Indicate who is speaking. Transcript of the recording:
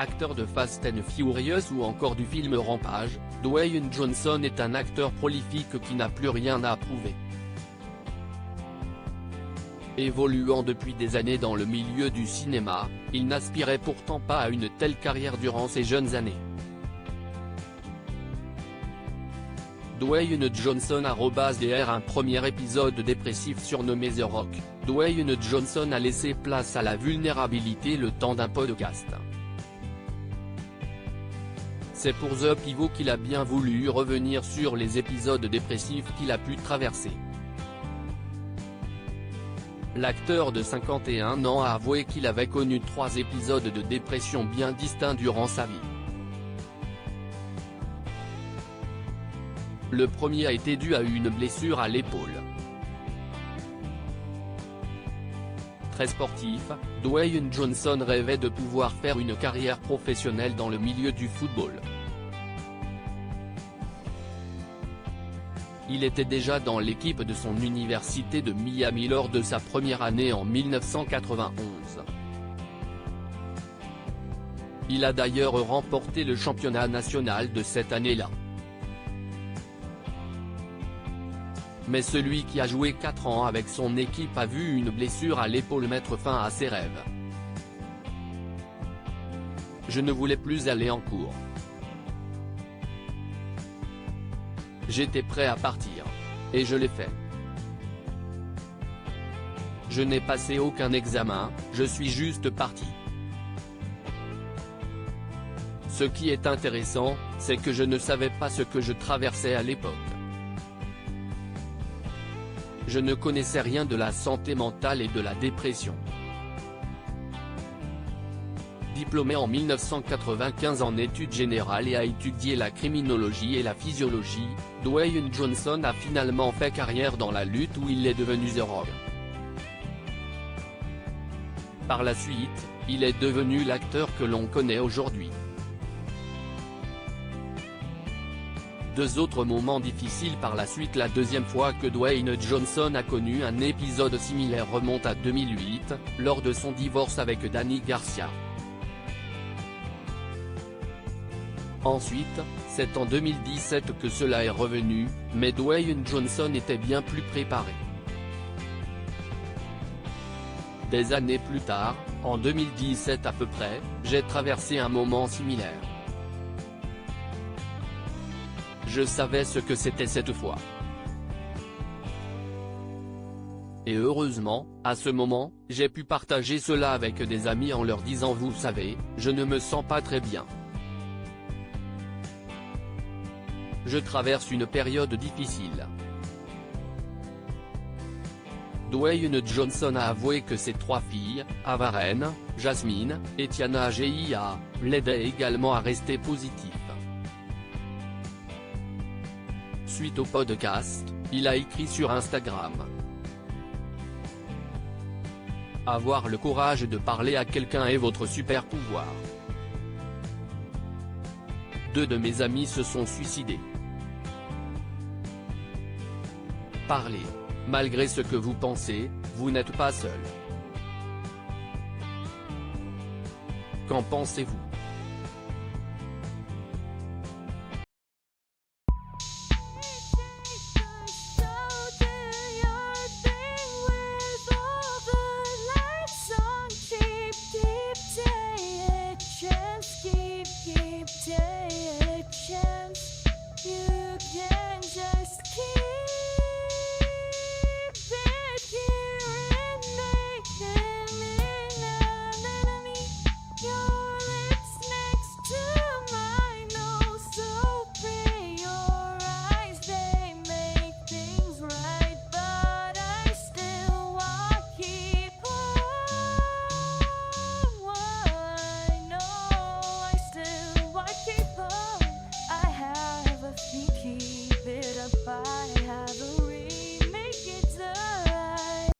Speaker 1: Acteur de Fast and Furious ou encore du film Rampage, Dwayne Johnson est un acteur prolifique qui n'a plus rien à prouver. Évoluant depuis des années dans le milieu du cinéma, il n'aspirait pourtant pas à une telle carrière durant ses jeunes années. Dwayne Johnson @DR Un premier épisode dépressif surnommé The Rock, Dwayne Johnson a laissé place à la vulnérabilité le temps d'un podcast. C'est pour The Pivot qu'il a bien voulu revenir sur les épisodes dépressifs qu'il a pu traverser. L'acteur de 51 ans a avoué qu'il avait connu 3 épisodes de dépression bien distincts durant sa vie. Le premier a été dû à une blessure à l'épaule. Très sportif, Dwayne Johnson rêvait de pouvoir faire une carrière professionnelle dans le milieu du football. Il était déjà dans l'équipe de son université de Miami lors de sa première année en 1991. Il a d'ailleurs remporté le championnat national de cette année-là. Mais celui qui a joué 4 ans avec son équipe a vu une blessure à l'épaule mettre fin à ses rêves. Je ne voulais plus aller en cours. J'étais prêt à partir. Et je l'ai fait. Je n'ai passé aucun examen, je suis juste parti. Ce qui est intéressant, c'est que je ne savais pas ce que je traversais à l'époque. Je ne connaissais rien de la santé mentale et de la dépression. Diplômé en 1995 en études générales et a étudié la criminologie et la physiologie, Dwayne Johnson a finalement fait carrière dans la lutte où il est devenu The Rock. Par la suite, il est devenu l'acteur que l'on connaît aujourd'hui. 2 autres moments difficiles par la suite. La deuxième fois que Dwayne Johnson a connu un épisode similaire remonte à 2008, lors de son divorce avec Dany Garcia. Ensuite, c'est en 2017 que cela est revenu, mais Dwayne Johnson était bien plus préparé. Des années plus tard, en 2017 à peu près, j'ai traversé un moment similaire. Je savais ce que c'était cette fois. Et heureusement, à ce moment, j'ai pu partager cela avec des amis en leur disant: vous savez, je ne me sens pas très bien. Je traverse une période difficile. Dwayne Johnson a avoué que ses 3 filles, Avaren, Jasmine, et Tiana Gia, l'aidaient également à rester positif. Suite au podcast, il a écrit sur Instagram: avoir le courage de parler à quelqu'un est votre super pouvoir. 2 de mes amis se sont suicidés. Parlez. Malgré ce que vous pensez, vous n'êtes pas seul. Qu'en pensez-vous ?